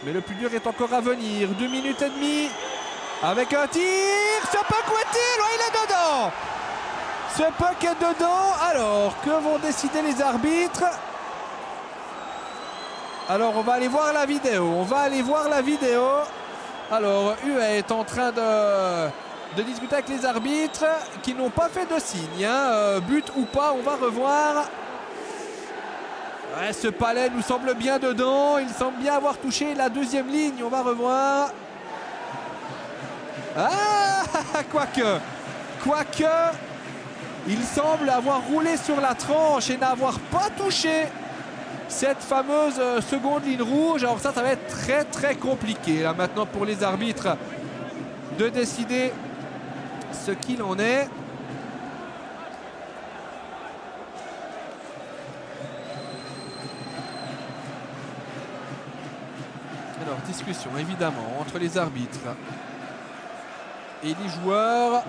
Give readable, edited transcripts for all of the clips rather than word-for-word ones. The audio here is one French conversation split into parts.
Mais le plus dur est encore à venir. 2 minutes et demie. Avec un tir. Ce puck où est-il? Oh, il est dedans. Ce puck est dedans. Alors, que vont décider les arbitres? Alors, on va aller voir la vidéo. Alors, UE est en train de discuter avec les arbitres qui n'ont pas fait de signe. Hein. But ou pas, on va revoir. Ouais, ce palais nous semble bien dedans. Il semble bien avoir touché la deuxième ligne. On va revoir. Ah, quoique, il semble avoir roulé sur la tranche et n'avoir pas touché cette fameuse seconde ligne rouge. Alors ça va être très très compliqué là maintenant pour les arbitres de décider ce qu'il en est. Alors, discussion évidemment entre les arbitres et les joueurs.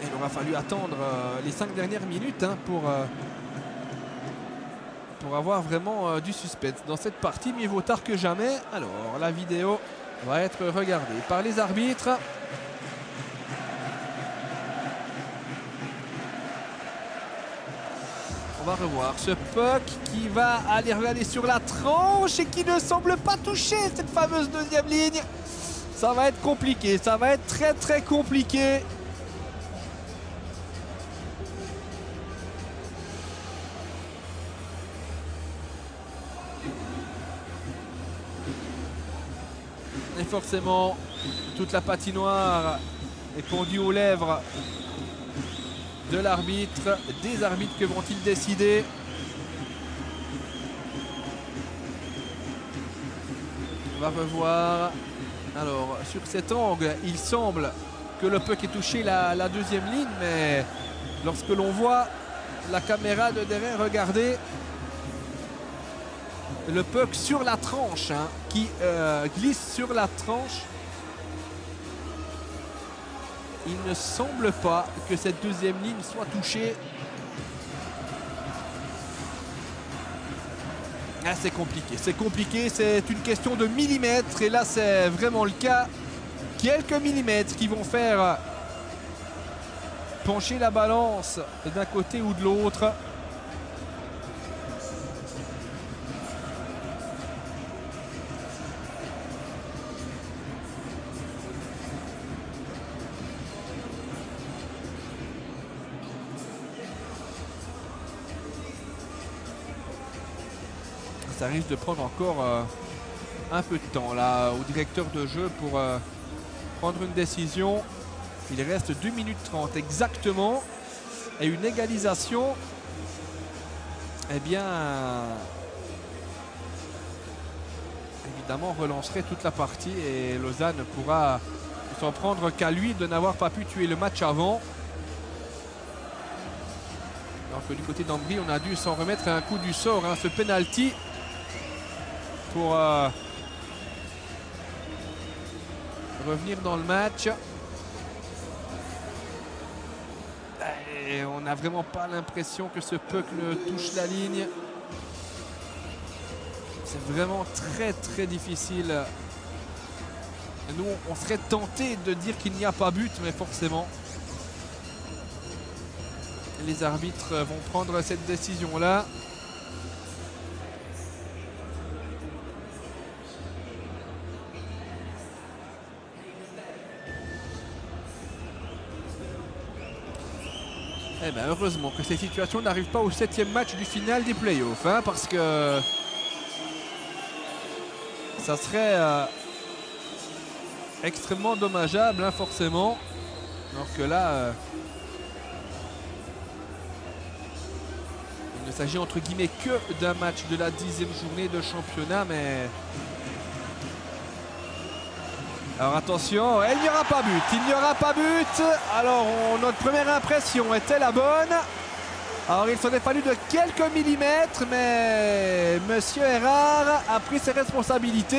Il aura fallu attendre les 5 dernières minutes hein, pour avoir vraiment du suspense dans cette partie. Mieux vaut tard que jamais. Alors, la vidéo va être regardée par les arbitres. On va revoir ce puck qui va aller regarder sur la tranche et qui ne semble pas toucher cette fameuse deuxième ligne. Ça va être compliqué, ça va être très très compliqué. Et forcément, toute la patinoire est pendue aux lèvres de l'arbitre, des arbitres. Que vont-ils décider? On va revoir. Alors, sur cet angle, il semble que le puck ait touché la deuxième ligne, mais lorsque l'on voit la caméra de derrière, regardez le puck sur la tranche, hein, qui glisse sur la tranche. Il ne semble pas que cette deuxième ligne soit touchée. Ah, c'est compliqué, c'est une question de millimètres. Et là, c'est vraiment le cas. Quelques millimètres qui vont faire pencher la balance d'un côté ou de l'autre. Ça risque de prendre encore un peu de temps là au directeur de jeu pour prendre une décision. Il reste 2 minutes 30 exactement. Et une égalisation, eh bien, évidemment, relancerait toute la partie et Lausanne pourra s'en prendre qu'à lui de n'avoir pas pu tuer le match avant. Alors que du côté d'Ambry, on a dû s'en remettre à un coup du sort, hein, ce penalty. Pour revenir dans le match. Et on n'a vraiment pas l'impression que ce puck ne touche la ligne. C'est vraiment très très difficile. Nous, on serait tenté de dire qu'il n'y a pas but, mais forcément, les arbitres vont prendre cette décision-là. Eh bien, heureusement que ces situations n'arrivent pas au 7e match du final des playoffs, hein, parce que ça serait extrêmement dommageable, hein, forcément. Alors que là, il ne s'agit entre guillemets que d'un match de la 10e journée de championnat, mais... Alors attention, il n'y aura pas but, Alors notre première impression était la bonne. Alors il s'en est fallu de quelques millimètres, mais Monsieur Errard a pris ses responsabilités.